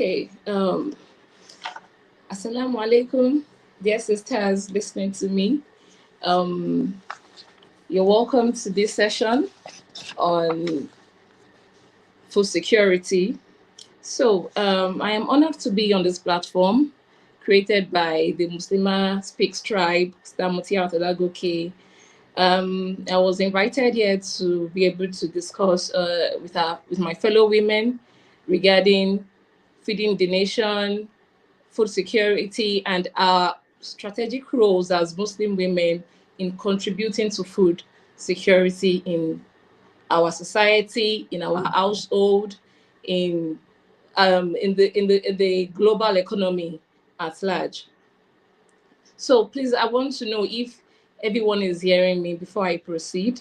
Okay. Assalamu alaikum, dear sisters listening to me. Um, you're welcome to this session on food security. So, I am honored to be on this platform created by the Muslimah Speaks Tribe, Stamutia Otadagoke. I was invited here to be able to discuss with my fellow women regarding feeding the nation, food security, and our strategic roles as Muslim women in contributing to food security in our society, in our household, in the global economy at large. So please, I want to know if everyone is hearing me before I proceed.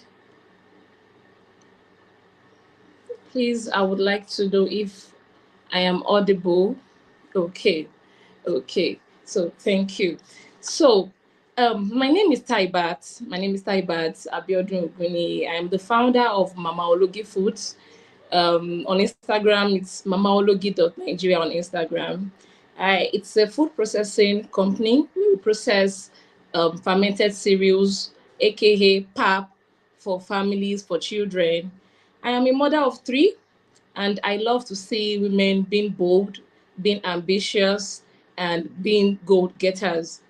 Please, I would like to know if I am audible. Okay. Okay, so thank you. So, my name is Taibat. My name is Taibat Abiodun Oguni. I'm the founder of Mama Ologi Foods. On Instagram, it's mamaologi.nigeria on Instagram. It's a food processing company. We process fermented cereals, aka pap, for families, for children. I am a mother of three, and I love to see women being bold, being ambitious, and being goal getters.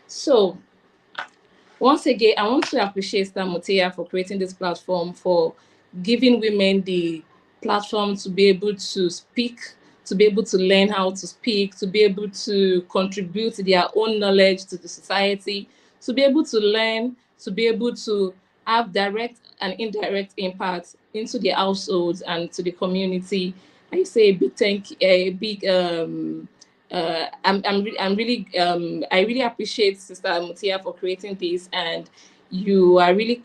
So, once again, I want to appreciate Stamotea for creating this platform, for giving women the platform to be able to speak, to be able to learn how to speak, to be able to contribute their own knowledge to the society, to be able to learn, to be able to have direct and indirect impact into their households and to the community. I say a big I'm really I really appreciate Sister Mutia for creating this, and you are really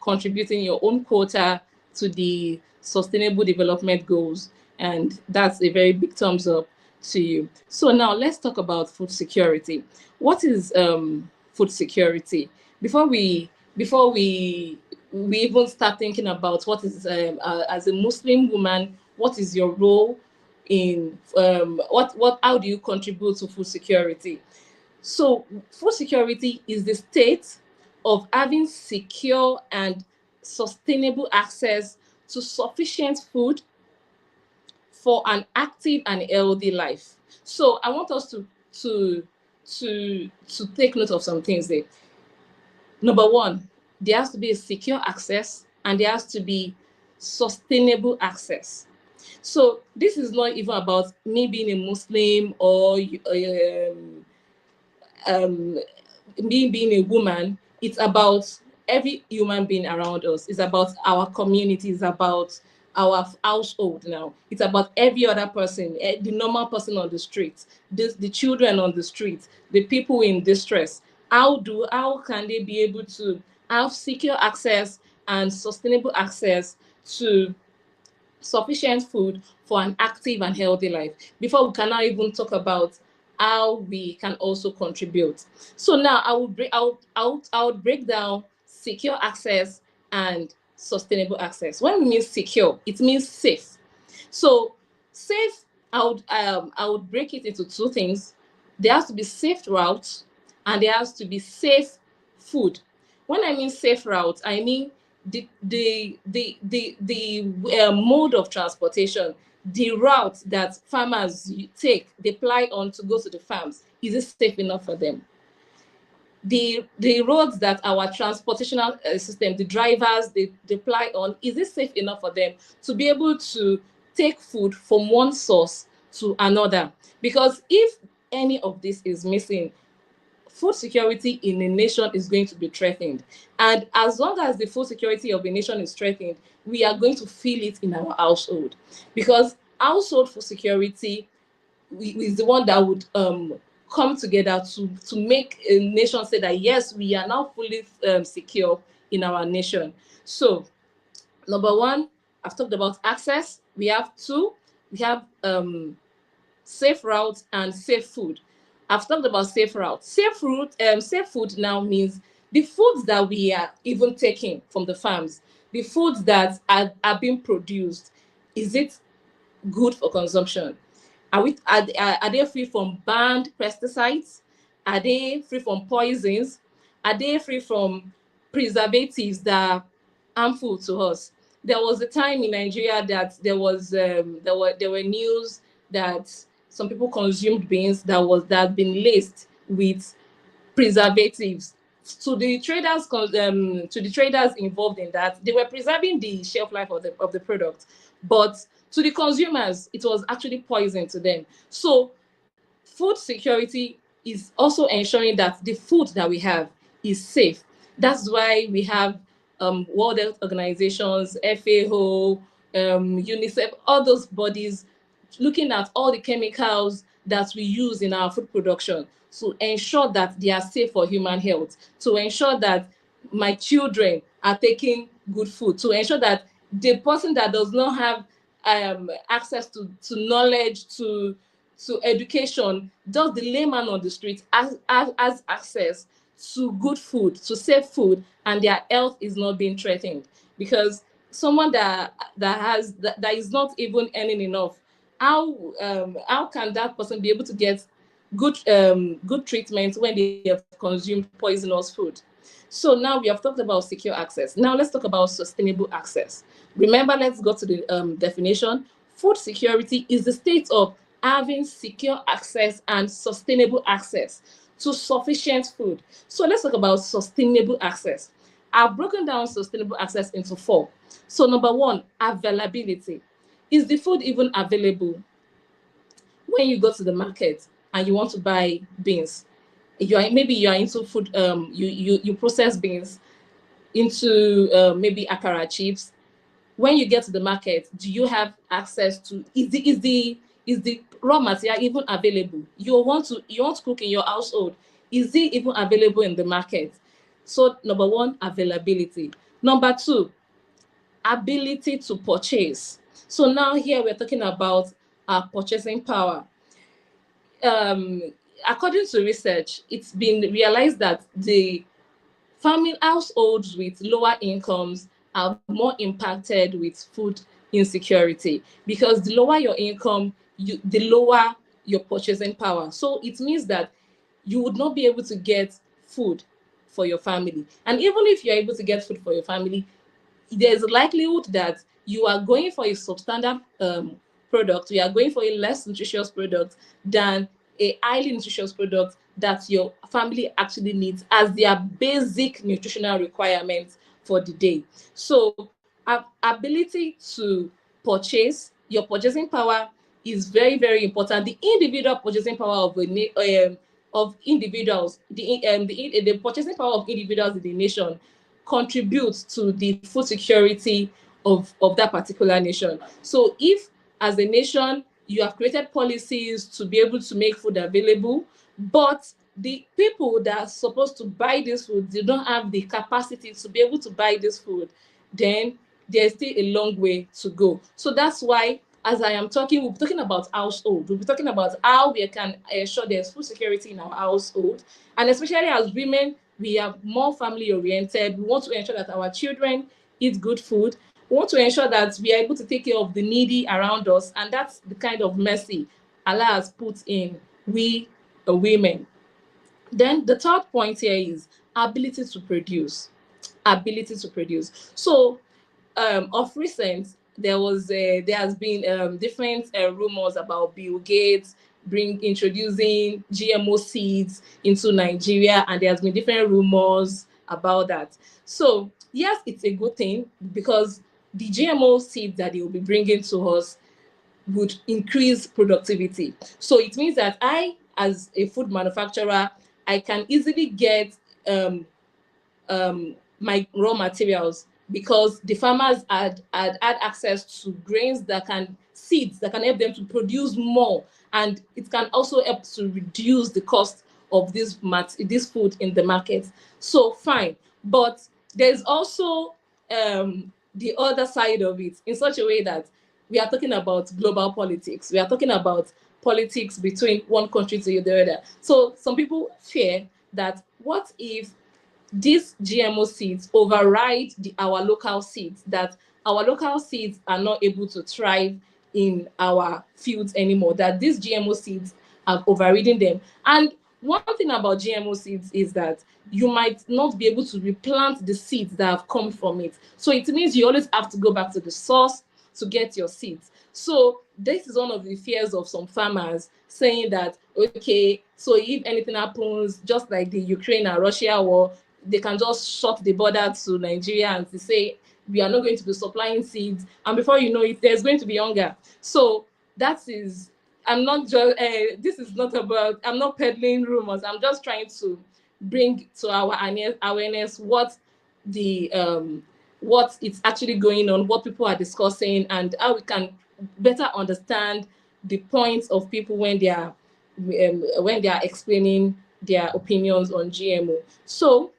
contributing your own quota to the sustainable development goals, and that's a very big thumbs up to you. So now let's talk about food security. What is food security? Before we even start thinking about what is as a Muslim woman, what is your role in what how do you contribute to food security? So food security is the state of having secure and sustainable access to sufficient food for an active and healthy life. So I want us to take note of some things there. Number one, there has to be a secure access and there has to be sustainable access. So this is not even about me being a Muslim or um, me being a woman. It's about every human being around us. It's about our community. It's about our household now. It's about every other person, the normal person on the street, the children on the street, the people in distress. How can they be able to have secure access and sustainable access to sufficient food for an active and healthy life before we can now even talk about how we can also contribute. So now I would break down secure access and sustainable access. When we mean secure, it means safe. So safe, I would break it into two things. There has to be safe routes and there has to be safe food. When I mean safe routes, I mean the mode of transportation, the route that farmers take, they ply on to go to the farms. Is it safe enough for them? The roads that our transportational system, the drivers, they ply on, is it safe enough for them to be able to take food from one source to another? Because if any of this is missing, food security in a nation is going to be threatened. And as long as the food security of a nation is threatened, we are going to feel it in our household. Because household food security is the one that would come together to make a nation say that, yes, we are now fully secure in our nation. So, number one, I've talked about access. We have two, we have safe routes and safe food. I've talked about safe routes. Safe food now means the foods that we are even taking from the farms, the foods that are being produced. Is it good for consumption? Are they free from banned pesticides? Are they free from poisons? Are they free from preservatives that are harmful to us? There was a time in Nigeria that there were news that some people consumed beans that had been laced with preservatives. To the traders involved in that, they were preserving the shelf life of the product, but to the consumers, it was actually poison to them. So food security is also ensuring that the food that we have is safe. That's why we have World Health Organizations, FAO, UNICEF, all those bodies looking at all the chemicals that we use in our food production to ensure that they are safe for human health, to ensure that my children are taking good food, to ensure that the person that does not have access to knowledge, to education, just the layman on the street has access to good food, to safe food, and their health is not being threatened. Because someone that is not even earning enough, how can that person be able to get good treatment when they have consumed poisonous food? So now we have talked about secure access. Now let's talk about sustainable access. Remember, let's go to the definition. Food security is the state of having secure access and sustainable access to sufficient food. So let's talk about sustainable access. I've broken down sustainable access into four. So number one, availability. Is the food even available when you go to the market and you want to buy beans? You are into food, you process beans into maybe akara chips. When you get to the market, do you have access to, is the raw material even available? You want to cook in your household, is it even available in the market? So number one, availability. Number two, ability to purchase. So now here we're talking about our purchasing power. um According to research, it's been realized that the family households with lower incomes are more impacted with food insecurity, because the lower your income, the lower your purchasing power. So it means that you would not be able to get food for your family. And even if you're able to get food for your family, there's a likelihood that you are going for a substandard product, you are going for a less nutritious product than a highly nutritious product that your family actually needs as their basic nutritional requirements for the day. So, ability to purchase, your purchasing power is very, very important. The individual purchasing power of individuals, the purchasing power of individuals in the nation contributes to the food security of that particular nation. So if as a nation you have created policies to be able to make food available, but the people that are supposed to buy this food, they don't have the capacity to be able to buy this food, then there's still a long way to go. So that's why, as I am talking, we'll be talking about household. We'll be talking about how we can ensure there's food security in our household. And especially as women, we are more family oriented. We want to ensure that our children eat good food. We want to ensure that we are able to take care of the needy around us. And that's the kind of mercy Allah has put in we women. Then the third point here is ability to produce. Ability to produce. So of recent, there has been different rumors about Bill Gates introducing GMO seeds into Nigeria, and there has been different rumors about that. So yes, it's a good thing, because the GMO seeds that they will be bringing to us would increase productivity. So it means that I, as a food manufacturer, I can easily get my raw materials, because the farmers had access to seeds that can help them to produce more, and it can also help to reduce the cost of this food in the market. So fine, but there's also the other side of it, in such a way that we are talking about global politics. We are talking about politics between one country to the other. So some people fear that, what if these GMO seeds override our local seeds, that our local seeds are not able to thrive in our fields anymore, that these GMO seeds have overridden them. And one thing about GMO seeds is that you might not be able to replant the seeds that have come from it. So it means you always have to go back to the source to get your seeds. So this is one of the fears of some farmers, saying that, okay, so if anything happens, just like the Ukraine and Russia war, they can just shut the border to Nigeria and to say, we are not going to be supplying seeds. And before you know it, there's going to be hunger. So that is, I'm not just, this is not about, I'm not peddling rumors. I'm just trying to bring to our awareness what the, what is actually going on, what people are discussing, and how we can better understand the points of people when they are explaining their opinions on GMO. So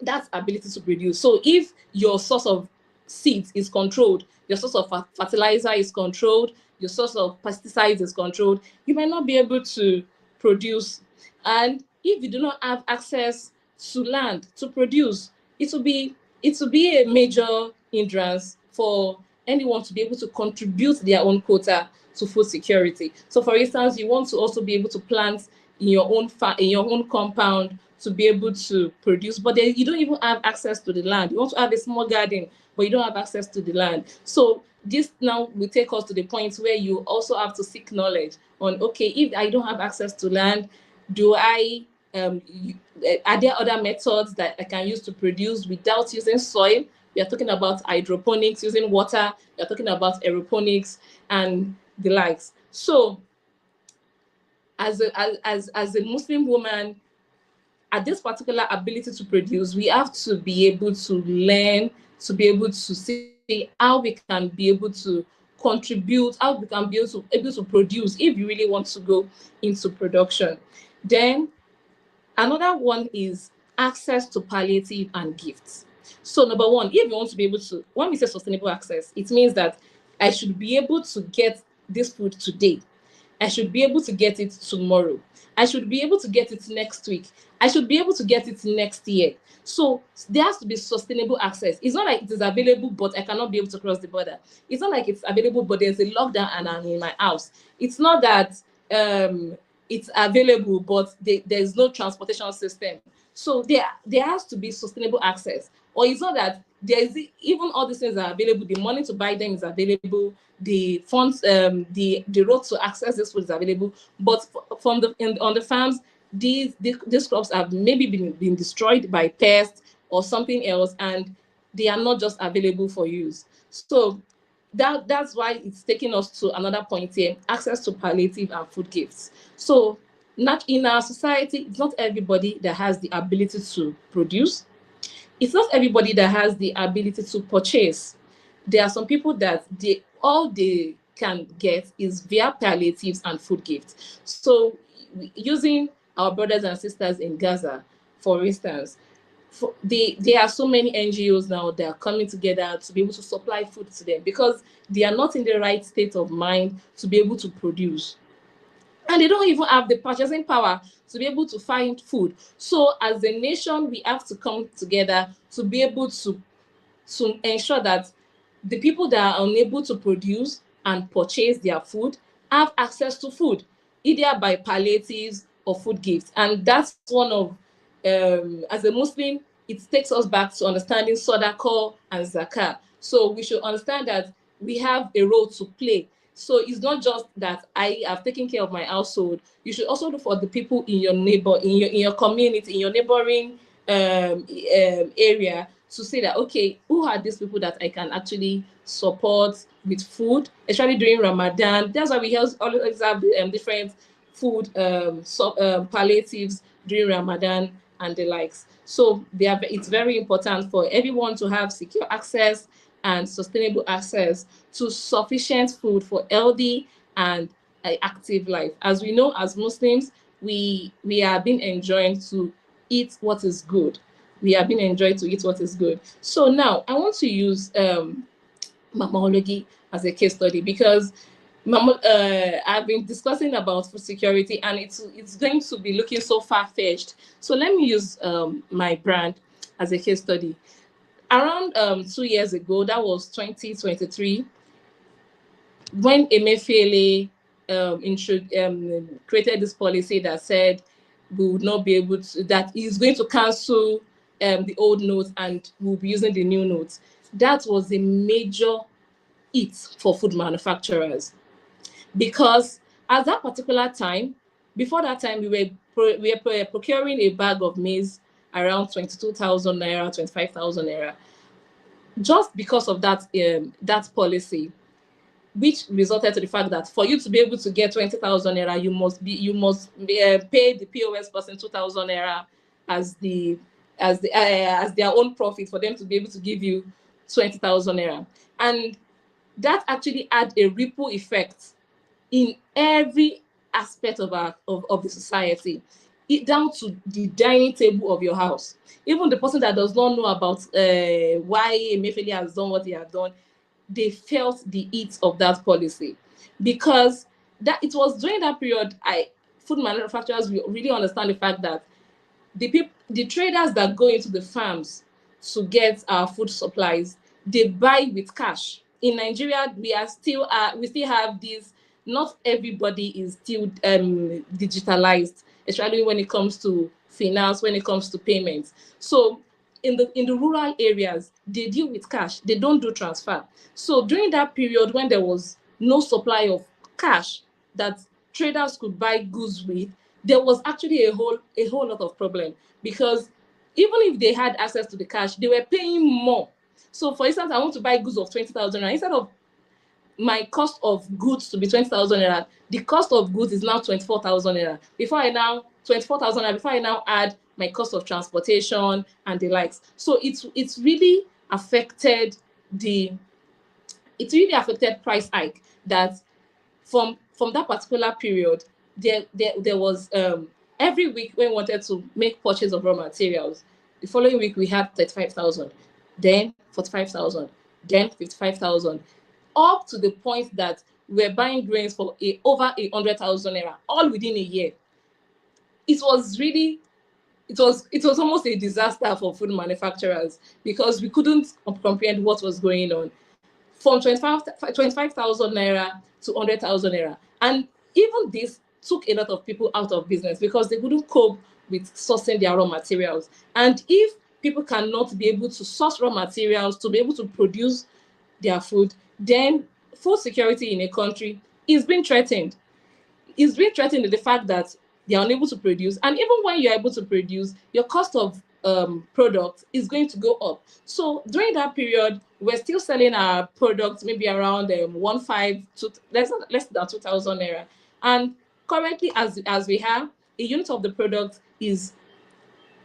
that's ability to produce. So if your source of seeds is controlled, your source of fertilizer is controlled, your source of pesticides is controlled, you might not be able to produce. And if you do not have access to land to produce, it will be a major hindrance for anyone to be able to contribute their own quota to food security. So for instance, you want to also be able to plant in your own in your own compound to be able to produce, but then you don't even have access to the land. You want to have a small garden, but you don't have access to the land. So this now will take us to the point where you also have to seek knowledge on, okay, if I don't have access to land, do I are there other methods that I can use to produce without using soil? We are talking about hydroponics, using water. We are talking about aeroponics and the likes. So as a Muslim woman, at this particular ability to produce, we have to be able to learn, to be able to see how we can be able to contribute, how we can be able to produce if you really want to go into production. Then another one is access to palliative and gifts. So number one, if you want to be able to, when we say sustainable access, it means that I should be able to get this food today. I should be able to get it tomorrow. I should be able to get it next week. I should be able to get it next year. So there has to be sustainable access. It's not like it is available, but I cannot be able to cross the border. It's not like it's available, but there's a lockdown and I'm in my house. It's not that it's available, but there's no transportation system. So there has to be sustainable access. Or it's not that there's even all these things are available. The money to buy them is available. The funds, the road to access this food is available. But from on the farms, these crops have maybe been destroyed by pests or something else, and they are not just available for use. So that's why it's taking us to another point here: access to palliative and food gifts. So not in our society, it's not everybody that has the ability to produce. It's not everybody that has the ability to purchase. There are some people that all they can get is via palliatives and food gifts. So using our brothers and sisters in Gaza, for instance, there are so many NGOs now that are coming together to be able to supply food to them because they are not in the right state of mind to be able to produce. And they don't even have the purchasing power to be able to find food. So as a nation, we have to come together to be able to ensure that the people that are unable to produce and purchase their food have access to food, either by palliatives or food gifts. And that's one of, as a Muslim, it takes us back to understanding Sadaqah and Zakah. So we should understand that we have a role to play. So it's not just that I have taken care of my household. You should also look for the people in your in your community, in your neighboring area, to say that, okay, who are these people that I can actually support with food, especially during Ramadan. That's why we always have different food palliatives during Ramadan and the likes. So it's very important for everyone to have secure access and sustainable access to sufficient food for healthy and active life. As we know, as Muslims, we are being enjoined to eat what is good. We have been enjoyed to eat what is good. So now I want to use mamology as a case study because I've been discussing about food security and it's going to be looking so far-fetched. So let me use my brand as a case study. Around 2 years ago, that was 2023, when Emefiele created this policy that said we would not be able to, that he's going to cancel the old notes and we'll be using the new notes, that was a major hit for food manufacturers, because at that particular time, before that time, we were procuring a bag of maize around 22,000 naira, 25,000 naira, just because of that policy, which resulted to the fact that for you to be able to get 20,000 naira, you must pay the POS person 2,000 naira as their own profit for them to be able to give you 20,000 naira, and that actually had a ripple effect in every aspect of the society, down to the dining table of your house. Even the person that does not know about why Emefiele has done what he has done, they felt the heat of that policy, because that it was during that period food manufacturers really understand the fact that the traders that go into the farms to get our food supplies, they buy with cash. In Nigeria, we still have this. Not everybody is still digitalized, especially when it comes to finance, when it comes to payments. So in the rural areas, they deal with cash. They don't do transfer. So during that period when there was no supply of cash that traders could buy goods with, there was actually a whole lot of problem, because even if they had access to the cash, they were paying more. So for instance, I want to buy goods of 20,000 naira. Instead of my cost of goods to be 20,000 naira, the cost of goods is now 24,000 naira. Before I now add my cost of transportation and the likes. So it's really affected price hike, that from that particular period, there was every week when we wanted to make purchase of raw materials, the following week we had 35,000, then 45,000, then 55,000, up to the point that we're buying grains for over 100,000 naira all within a year. It was almost a disaster for food manufacturers, because we couldn't comprehend what was going on, from 25,000 naira to 100,000 naira. And even this took a lot of people out of business, because they couldn't cope with sourcing their raw materials. And if people cannot be able to source raw materials to be able to produce their food, then food security in a country is being threatened. It's being threatened with the fact that they are unable to produce. And even when you're able to produce, your cost of product is going to go up. So during that period, we're still selling our products maybe around 1.5 to less than 2,000 naira. And currently, as we have, a unit of the product is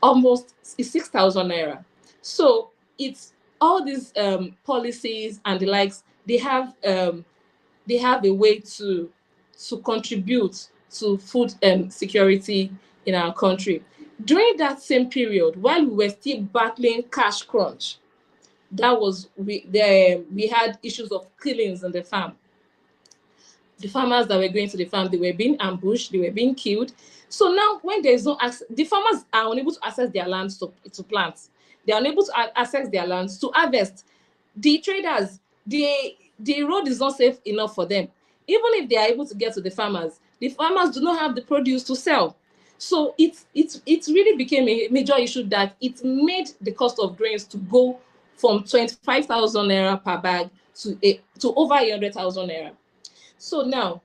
almost 6,000 naira. So it's all these policies and the likes. They have a way to contribute to food security in our country. During that same period, while we were still battling cash crunch, we had issues of killings in the farm. The farmers that were going to the farm, they were being ambushed, they were being killed. So now, when there is no access, the farmers are unable to access their lands to plant. They are unable to access their lands to harvest. The traders, the road is not safe enough for them. Even if they are able to get to the farmers do not have the produce to sell. So it really became a major issue, that it made the cost of grains to go from 25,000 naira per bag to over 100,000 naira. So now,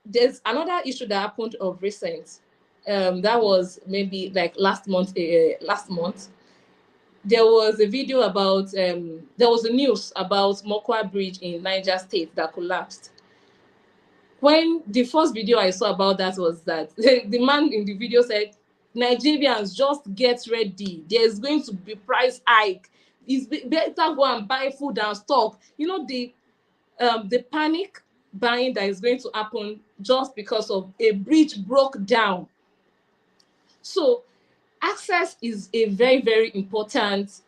there's another issue that happened of recent. That was maybe like last month. There was a video about there was a news about Mokwa Bridge in Niger State that collapsed. When the first video I saw about that was that the man in the video said, Nigerians, just get ready. There's going to be price hike. It's better go and buy food and stock. You know, the panic buying that is going to happen just because of a bridge broke down. So access is a very, very important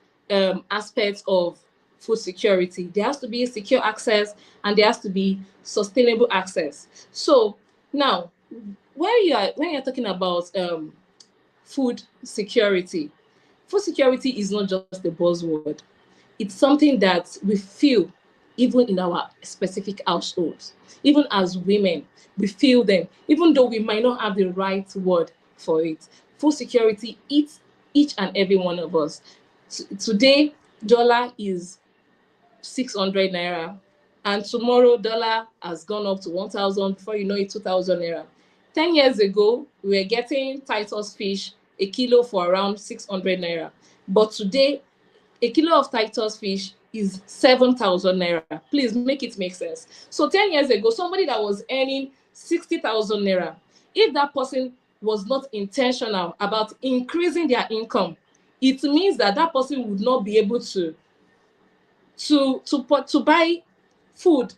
aspect of food security. There has to be secure access, and there has to be sustainable access. So now, when you're talking about food security is not just a buzzword. It's something that we feel even in our specific households. Even as women, we feel them, even though we might not have the right word for it. Food security eats each and every one of us. Today, dollar is 600 naira, and tomorrow dollar has gone up to 1,000. Before you know it, 2,000 naira. 10 years ago, we were getting Titus fish a kilo for around 600 naira, but today a kilo of Titus fish is 7,000 naira. Please make it make sense. So 10 years ago, somebody that was earning 60,000 naira, if that person was not intentional about increasing their income, it means that that person would not be able to buy food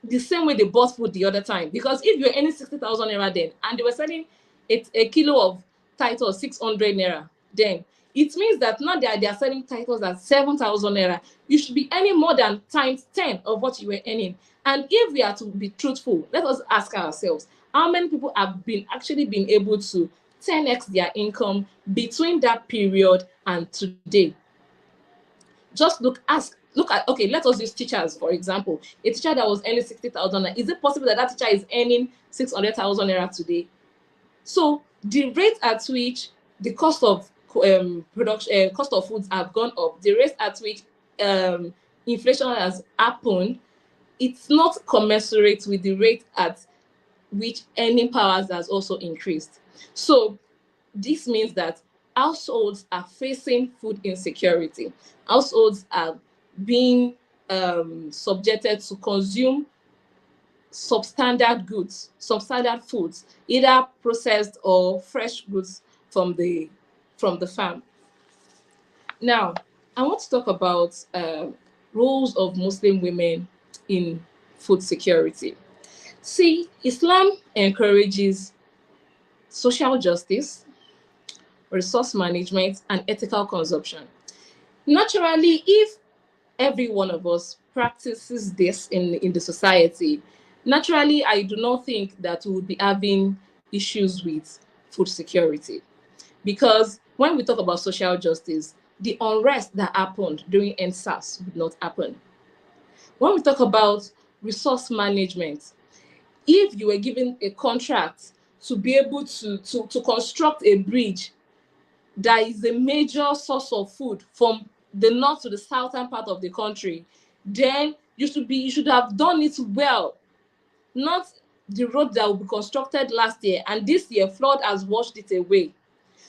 the same way they bought food the other time. Because if you're earning 60,000 naira then, and they were selling a kilo of Titus 600 naira, then it means that now they are selling Titus at 7,000 naira. You should be earning more than times 10 of what you were earning. And if we are to be truthful, let us ask ourselves, how many people have actually been able to 10x their income between that period and today? Just look at, okay, let us use teachers for example. A teacher that was earning 60,000, is it possible that that teacher is earning 600,000 naira today? So the rate at which the cost of production, cost of foods have gone up, the rate at which inflation has happened, it's not commensurate with the rate at which earning powers has also increased. So this means that households are facing food insecurity. Households are being subjected to consume substandard goods, substandard foods, either processed or fresh goods from the farm. Now, I want to talk about roles of Muslim women in food security. See, Islam encourages social justice, resource management, and ethical consumption. Naturally, if every one of us practices this in the society, naturally, I do not think that we would be having issues with food security. Because when we talk about social justice, the unrest that happened during NSAS would not happen. When we talk about resource management, if you were given a contract to be able to construct a bridge that is a major source of food from the north to the southern part of the country, then you should have done it well, not the road that will be constructed last year and this year flood has washed it away.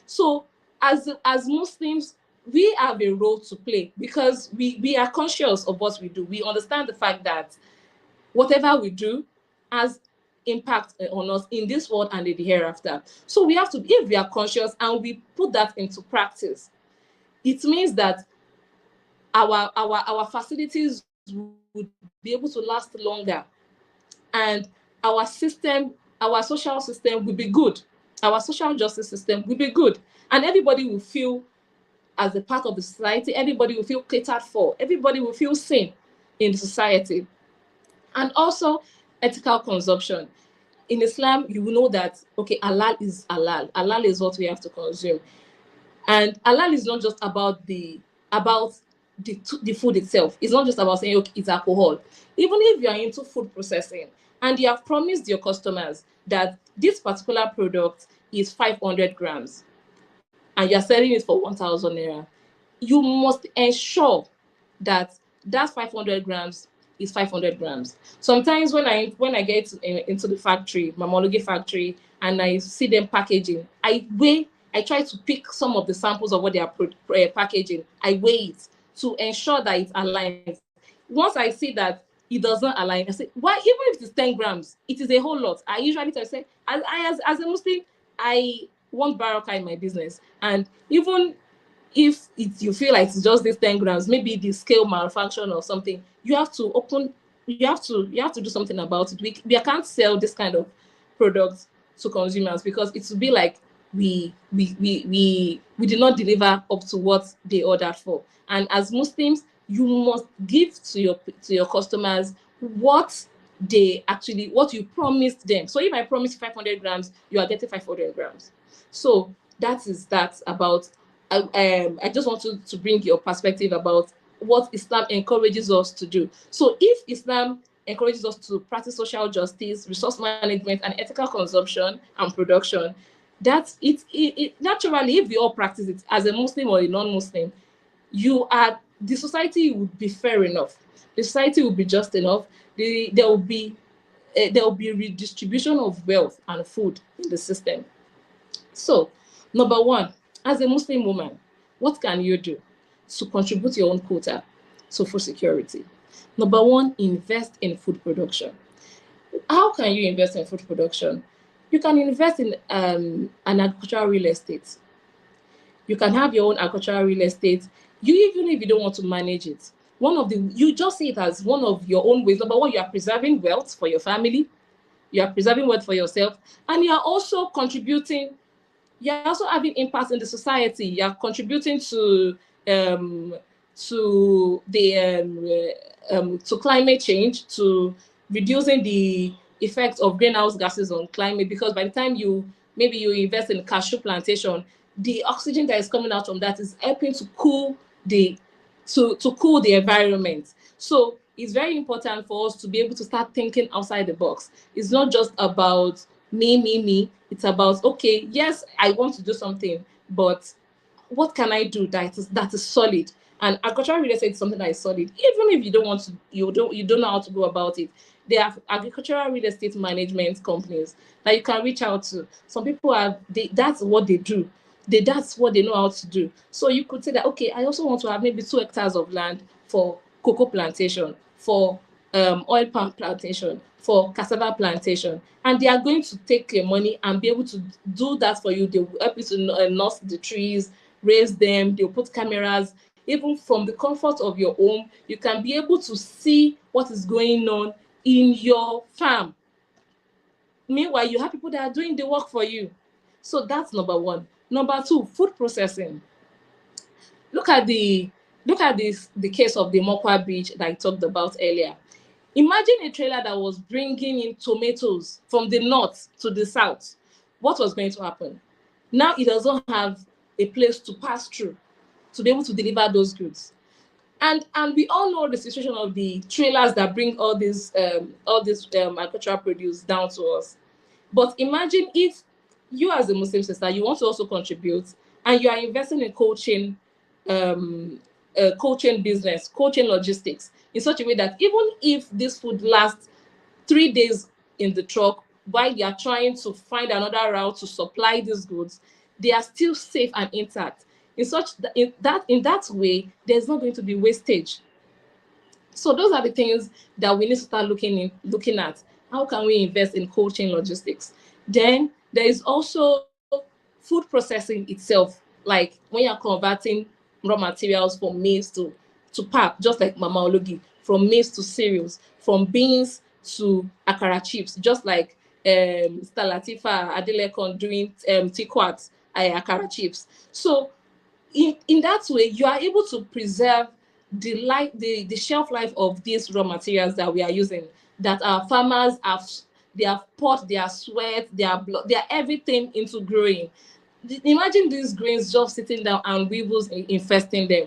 So as Muslims, we have a role to play because we are conscious of what we do. We understand the fact that whatever we do has impact on us in this world and in the hereafter. So we have to, if we are conscious and we put that into practice, it means that our facilities would be able to last longer, and our system, our social system will be good. Our social justice system will be good, and everybody will feel as a part of the society. Everybody will feel catered for. Everybody will feel seen in the society. And also ethical consumption. In Islam, you will know that, okay, halal is halal. Halal is what we have to consume. And halal is not just about the food itself. It's not just about saying, okay, it's alcohol. Even if you are into food processing and you have promised your customers that this particular product is 500 grams and you're selling it for 1,000 naira, you must ensure that that 500 grams is 500 grams. Sometimes when I get into the factory, Mamologi factory, and I see them packaging, I try to pick some of the samples of what they are packaging. I weigh it to ensure that it aligns. Once I see that it does not align, I say, why? Even if it's 10 grams, it is a whole lot. I usually tell say, as a Muslim, I want barakah in my business. And even if you feel like it's just this 10 grams, maybe the scale malfunction or something, you have to do something about it. We can't sell this kind of products to consumers because it will be like we did not deliver up to what they ordered for. And as Muslims, you must give to your customers what you promised them. So if I promise 500 grams, you are getting 500 grams. So that about I just want to bring your perspective about what Islam encourages us to do. So if Islam encourages us to practice social justice, resource management, and ethical consumption and production, that's it naturally, if we all practice it as a Muslim or a non-Muslim, the society would be fair enough. The society will be just enough. There will be redistribution of wealth and food in the system. So, number one, as a Muslim woman, what can you do to contribute your own quota to food security? Number one, invest in food production. How can you invest in food production? You can invest in an agricultural real estate. You can have your own agricultural real estate. Even if you don't want to manage it, you just see it as one of your own ways. Number one, you are preserving wealth for your family, you are preserving wealth for yourself, and you are also contributing. You're also having impact in the society. You're contributing to to climate change, to reducing the effect of greenhouse gases on climate. Because by the time you invest in cashew plantation, the oxygen that is coming out from that is helping to cool the environment. So it's very important for us to be able to start thinking outside the box. It's not just about me. It's about, okay, yes, I want to do something, but what can I do that is solid? And agricultural real estate is something that is solid. Even if you don't know how to go about it, there are agricultural real estate management companies that you can reach out to. Some people that's what they do. That's what they know how to do. So you could say that, okay, I also want to have maybe 2 hectares of land for cocoa plantation, for oil palm plantation, for cassava plantation, and they are going to take your money and be able to do that for you. They will help you to nurse the trees, raise them. They'll put cameras. Even from the comfort of your home, you can be able to see what is going on in your farm. Meanwhile, you have people that are doing the work for you. So that's number one. Number two, food processing. Look at the case of the Mokwa Bridge that I talked about earlier. Imagine a trailer that was bringing in tomatoes from the north to the south. What was going to happen? Now it doesn't have a place to pass through to be able to deliver those goods. And we all know the situation of the trailers that bring all this agricultural produce down to us. But imagine if you, as a Muslim sister, you want to also contribute, and you are investing in coaching business, coaching logistics, in such a way that even if this food lasts 3 days in the truck while you are trying to find another route to supply these goods, they are still safe and intact. In that way, there's not going to be wastage. So those are the things that we need to start looking at. How can we invest in cold chain logistics? Then there is also food processing itself, like when you're converting raw materials from maize to pap, just like Mama Ologi, from maize to cereals, from beans to akara chips, just like Mr. Latifa Adelekon doing tikwat akara chips. So in that way, you are able to preserve the shelf life of these raw materials that we are using, that our farmers have poured their sweat, their blood, their everything into growing. Imagine these grains just sitting down and weevils infesting them.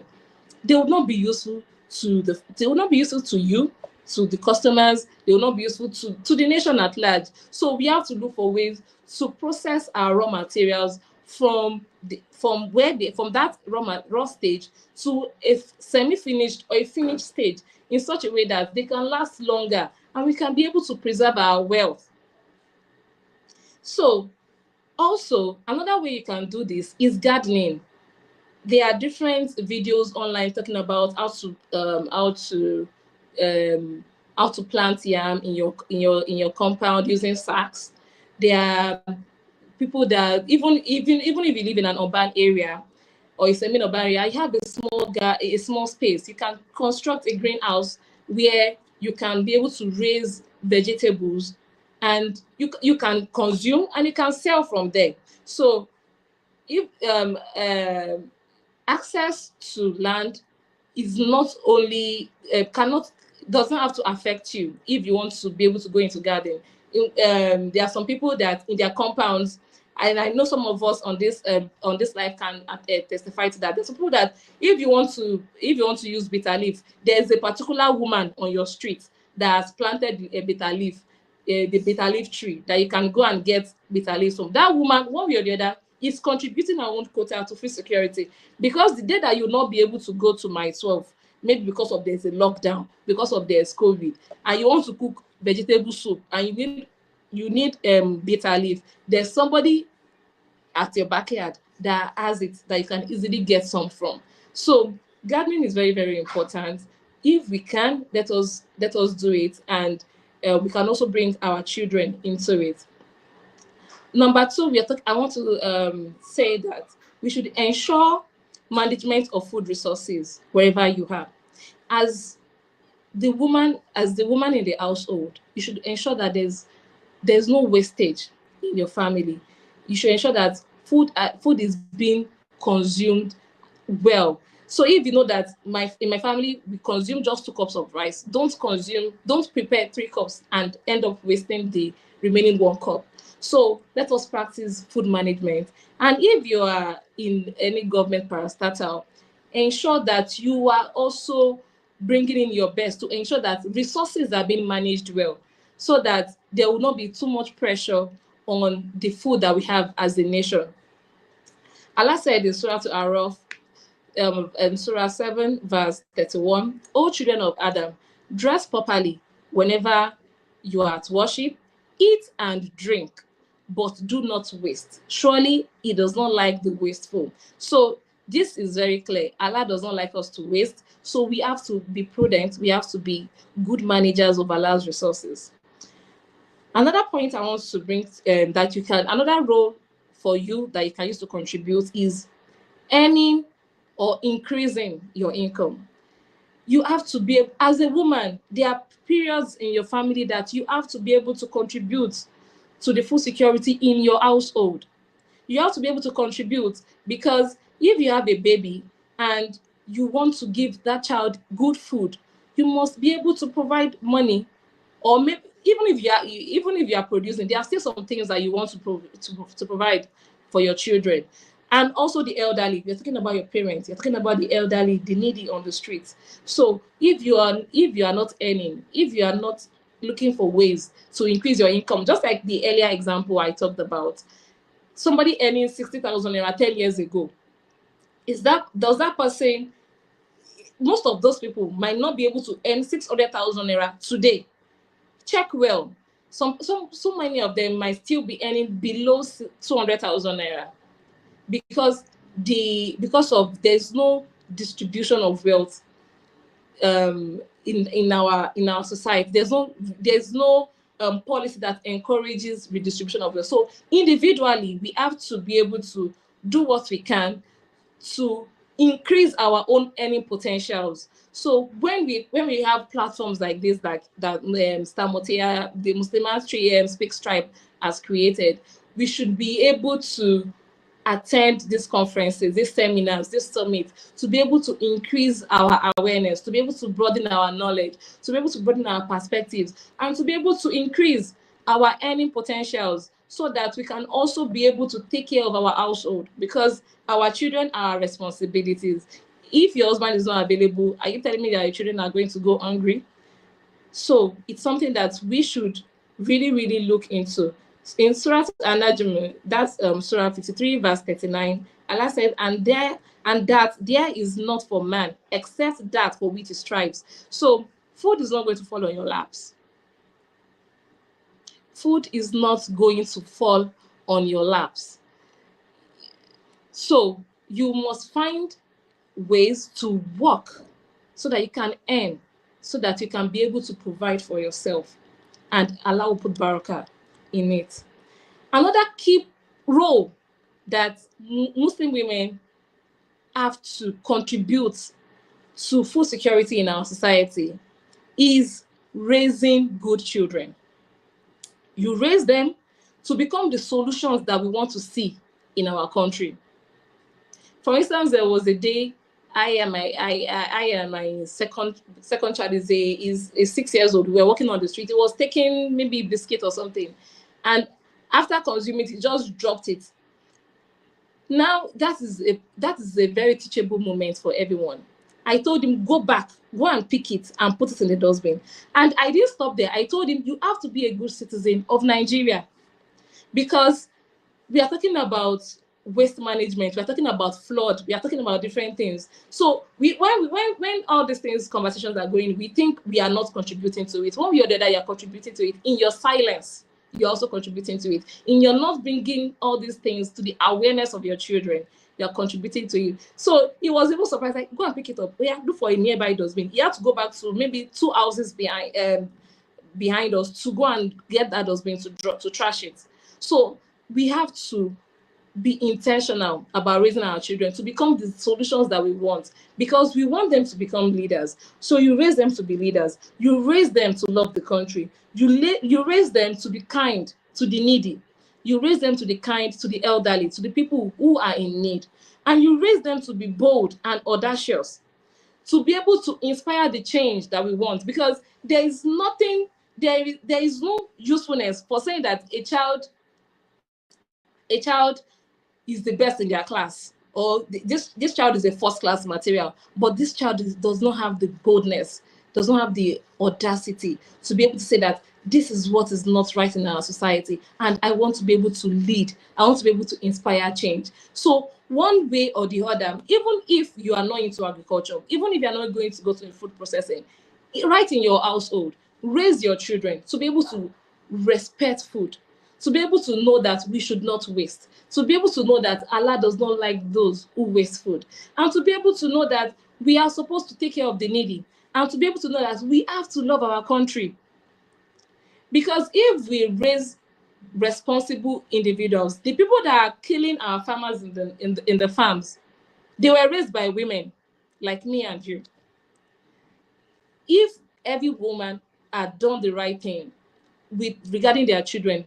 They would not be useful to you, to the customers. They will not be useful to the nation at large. So we have to look for ways to process our raw materials from that raw stage to a semi-finished or a finished stage, in such a way that they can last longer and we can be able to preserve our wealth. So also, another way you can do this is gardening. There are different videos online talking about how to plant yam in your compound using sacks. There are people that even if you live in an urban area or a semi-urban area, you have a small space. You can construct a greenhouse where you can be able to raise vegetables, and you can consume and you can sell from there. So if access to land is not only doesn't have to affect you if you want to be able to go into garden. There are some people that in their compounds and I know some of us on this life can testify to that. There's people that if you want to use bitter leaf, there's a particular woman on your street that has planted a bitter leaf, the bitter leaf tree, that you can go and get bitter leaves from. That woman, one way or the other, is contributing her own quota to food security, because the day that you'll not be able to go to my 12, maybe because of there's a lockdown, because of there's COVID, and you want to cook vegetable soup and you need bitter leaf, there's somebody at your backyard that has it, that you can easily get some from. So gardening is very, very important. If we can, let us do it, and we can also bring our children into it. Number two, I want to say that we should ensure management of food resources wherever you are. As the woman in the household, you should ensure that there's no wastage in your family. You should ensure that food is being consumed well. So if you know that in my family we consume just 2 cups of rice, don't prepare 3 cups and end up wasting the remaining 1 cup. So let us practice food management. And if you are in any government parastatal, ensure that you are also bringing in your best to ensure that resources are being managed well, so that there will not be too much pressure on the food that we have as a nation. Allah said in Surah to Araf, Surah 7, verse 31, O children of Adam, dress properly whenever you are at worship, eat and drink, but do not waste. Surely He does not like the wasteful. So this is very clear. Allah does not like us to waste. So we have to be prudent. We have to be good managers of Allah's resources. Another point I want to bring, another role for you that you can use to contribute is earning or increasing your income. You have to be, as a woman, there are periods in your family that you have to be able to contribute to the food security in your household. You have to be able to contribute, because if you have a baby and you want to give that child good food, you must be able to provide money. Or maybe even if you are producing, there are still some things that you want to provide for your children. And also the elderly. You're talking about your parents. You're talking about the elderly, the needy on the streets. So if you are not earning, if you are not looking for ways to increase your income, just like the earlier example I talked about, somebody earning 60,000 naira 10 years ago, does that person, most of those people might not be able to earn 600,000 naira today. Check well. So many of them might still be earning below 200,000 naira, because there's no distribution of wealth in our society. There's no policy that encourages redistribution of wealth. So individually, we have to be able to do what we can to increase our own earning potentials. So when we have platforms like this, that Stamotea, the Muslimah 3 Speaks Tribe has created, we should be able to attend these conferences, these seminars, this summit, to be able to increase our awareness, to be able to broaden our knowledge, to be able to broaden our perspectives, and to be able to increase our earning potentials, so that we can also be able to take care of our household, because our children are our responsibilities. If your husband is not available, are you telling me that your children are going to go hungry? So it's something that we should really, really look into. In Surah An-Najm, that's Surah 53, verse 39, Allah said, and that there is not for man except that for which he strives. So food is not going to fall on your laps. Food is not going to fall on your laps. So you must find ways to work so that you can earn, so that you can be able to provide for yourself, and Allah will put barakah in it. Another key role that Muslim women have to contribute to food security in our society is raising good children. You raise them to become the solutions that we want to see in our country. For instance, there was a day I and my second child is 6 years old. We were walking on the street. He was taking maybe biscuit or something, and After consuming it, he just dropped it. Now that is a very teachable moment for everyone. I told him, go back, go and pick it and put it in the dustbin. And I didn't stop there. I told him, you have to be a good citizen of Nigeria, because we are talking about waste management, we are talking about flood, we are talking about different things. So when all these things, conversations are going, we think we are not contributing to it. One way or the other, you are contributing to it. In your silence, you're also contributing to it. In your not bringing all these things to the awareness of your children, you're contributing to it. So he was even surprised, like, go and pick it up. Yeah, look for a nearby dustbin. He had to go back to maybe 2 houses behind us to go and get that dustbin to trash it. So we have to be intentional about raising our children to become the solutions that we want, because we want them to become leaders. So you raise them to be leaders. You raise them to love the country. You raise them to be kind to the needy. You raise them to be kind to the elderly, to the people who are in need. And you raise them to be bold and audacious, to be able to inspire the change that we want. Because there is no usefulness for saying that a child is the best in their class, or this child is a first class material, but this child does not have the boldness, does not have the audacity to be able to say that this is what is not right in our society, and I want to be able to lead, I want to be able to inspire change. So one way or the other, even if you are not into agriculture, even if you are not going to go to food processing, right in your household, raise your children to be able to respect food, to be able to know that we should not waste, to be able to know that Allah does not like those who waste food, and to be able to know that we are supposed to take care of the needy, and to be able to know that we have to love our country. Because if we raise responsible individuals, the people that are killing our farmers in the farms, they were raised by women like me and you. If every woman had done the right thing regarding their children,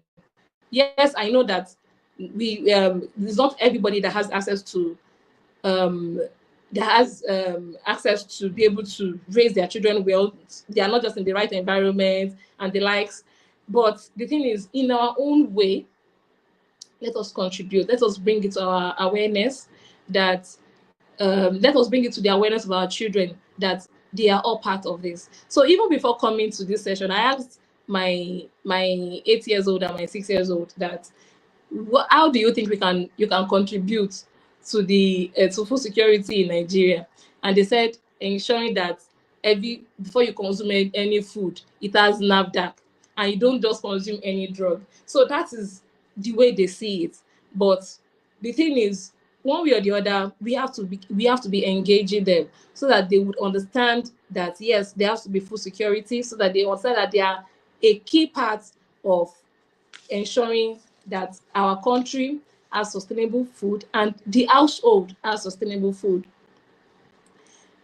yes, I know that it's not everybody that has access to access to be able to raise their children well. They are not just in the right environment and the likes. But the thing is, in our own way, let us contribute. Let us bring it to our awareness that let us bring it to the awareness of our children that they are all part of this. So even before coming to this session, I asked my 8 years old and my 6 years old that, how do you think you can contribute to the to food security in Nigeria? And they said, ensuring that before you consume any food, it has NAFDAC, and you don't just consume any drug. So that is the way they see it. But the thing is, one way or the other, we have to be engaging them so that they would understand that yes, there has to be food security, so that they understand that they are a key part of ensuring that our country has sustainable food and the household has sustainable food.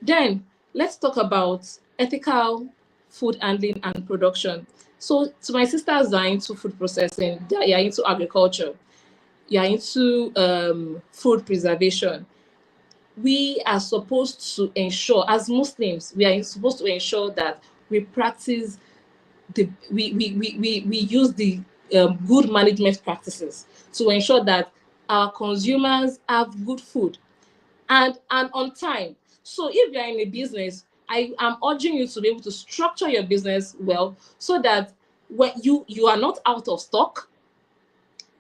Then let's talk about ethical food handling and production. So to my sisters that are into food processing, that are into agriculture, you are into food preservation, we are supposed to ensure, as Muslims, we are supposed to ensure that we practice we use the good management practices to ensure that our consumers have good food and on time. So if you are in a business, I am urging you to be able to structure your business well, so that when you are not out of stock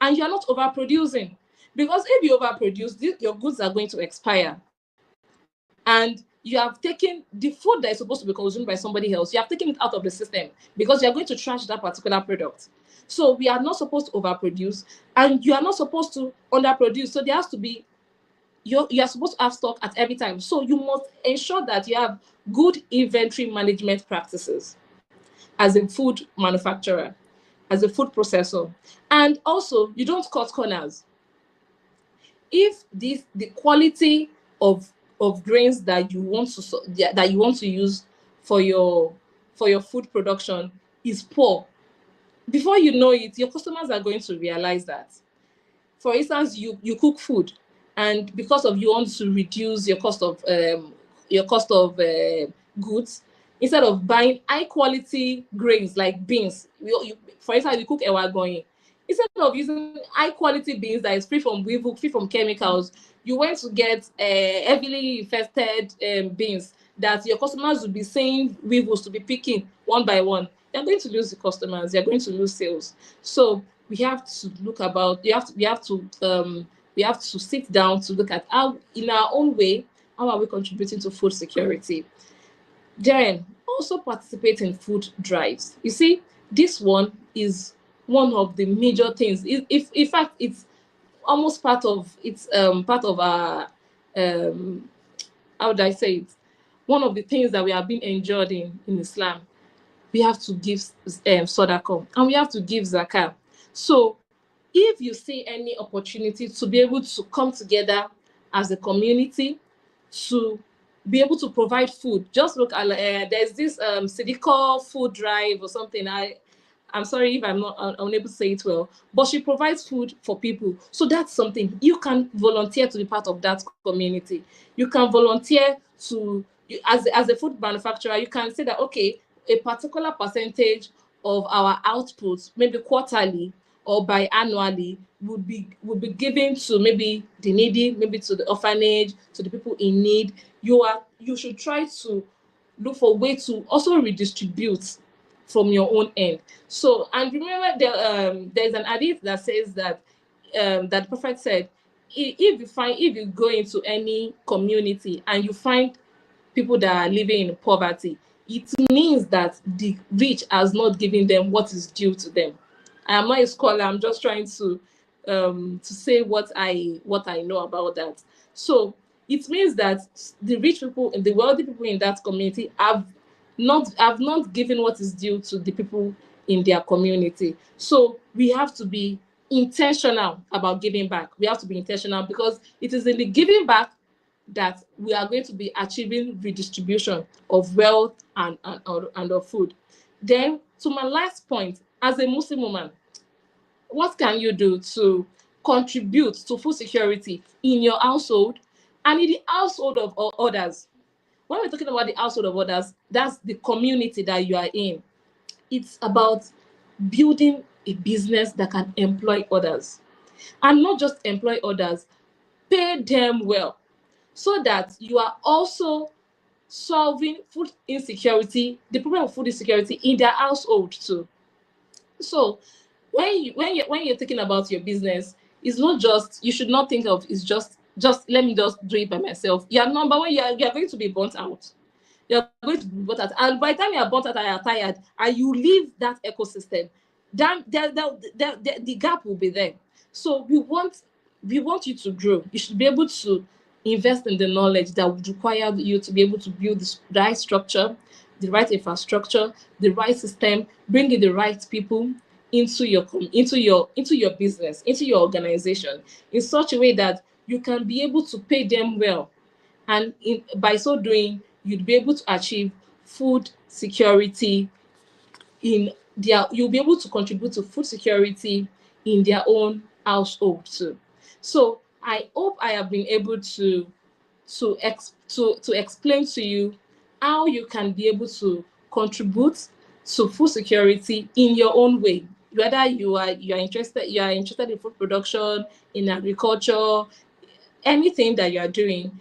and you are not overproducing. Because if you overproduce, your goods are going to expire. And you have taken the food that is supposed to be consumed by somebody else, you have taken it out of the system, because you are going to trash that particular product. So we are not supposed to overproduce, and you are not supposed to underproduce. So there has to be, you are supposed to have stock at every time. So you must ensure that you have good inventory management practices as a food manufacturer, as a food processor. And also, you don't cut corners. If the quality of grains that you want to use for your food production is poor, before you know it, your customers are going to realize that. For instance, you cook food, and because of you want to reduce your cost of goods, instead of buying high quality grains like beans, for instance, you cook ewa going, Instead of using high quality beans that is free from weevil, free from chemicals, you went to get heavily infested beans that your customers will be saying weevils to be picking one by one. You're going to lose the customers. You're going to lose sales. So we have to look about. We have to sit down to look at how, in our own way, how are we contributing to food security. Then also participate in food drives. You see, this one is one of the major things. If in fact it's almost part of our how would I say it? One of the things that we have been enjoyed in Islam. We have to give sadaqah and we have to give zakah. So if you see any opportunity to be able to come together as a community to be able to provide food, just look at there's this Sidiko food drive or something. I'm sorry if I'm not unable to say it well, but she provides food for people. So that's something you can volunteer to be part of that community. You can volunteer to, as a food manufacturer, you can say that, okay, a particular percentage of our output, maybe quarterly or biannually, would be given to maybe the needy, maybe to the orphanage, to the people in need. You should try to look for a way to also redistribute from your own end. So, and remember, there's an hadith that says that that the prophet said, if you go into any community and you find people that are living in poverty, it means that the rich has not given them what is due to them. I am not a scholar. I'm just trying to say what I know about that. So it means that the rich people and the wealthy people in that community have not given what is due to the people in their community. So we have to be intentional about giving back. We have to be intentional because it is in the giving back that we are going to be achieving redistribution of wealth and of food. Then, to my last point, as a Muslim woman, what can you do to contribute to food security in your household and in the household of others? When we're talking about the household of others, that's the community that you are in. It's about building a business that can employ others, and not just employ others, pay them well, so that you are also solving food insecurity, the problem of food insecurity in their household too. So when you're thinking about your business, it's not just, you should not think of it's just let me just do it by myself. You're number one, you're going to be burnt out. You're going to be burnt out, and by the time you're burnt out and you're tired and you leave that ecosystem, then the gap will be there. So we want you to grow. You should be able to invest in the knowledge that would require you to be able to build the right structure, the right infrastructure, the right system, bring in the right people into your business, into your organization, in such a way that you can be able to pay them well, and by so doing, you'd be able to achieve food security in you'll be able to contribute to food security in their own household too. So I hope I have been able to explain to you how you can be able to contribute to food security in your own way. Whether you are interested in food production, in agriculture, anything that you are doing,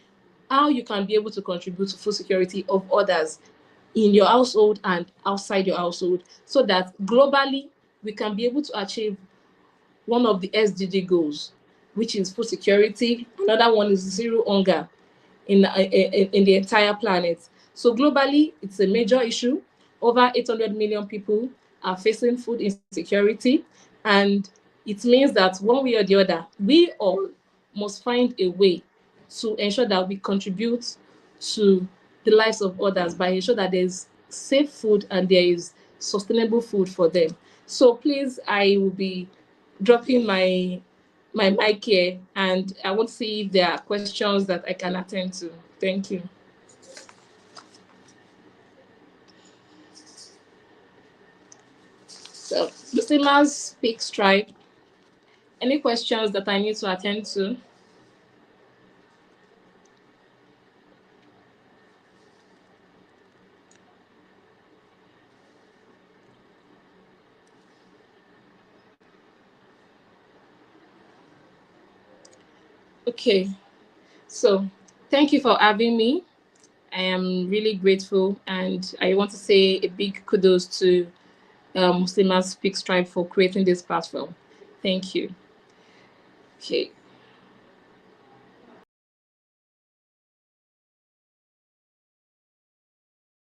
how you can be able to contribute to food security of others in your household and outside your household, so that globally we can be able to achieve one of the SDG goals, which is food security. Another one is zero hunger in the entire planet. So globally, it's a major issue. Over 800 million people are facing food insecurity, and it means that one way or the other, we all must find a way to ensure that we contribute to the lives of others by ensuring that there's safe food and there is sustainable food for them. So please, I will be dropping my mic here, and I want to see if there are questions that I can attend to. Thank you. So, Muslimas Speak Tribe. Any questions that I need to attend to? Okay. So thank you for having me. I am really grateful, and I want to say a big kudos to Muslimah Speaks Tribe for creating this platform. Thank you. Okay.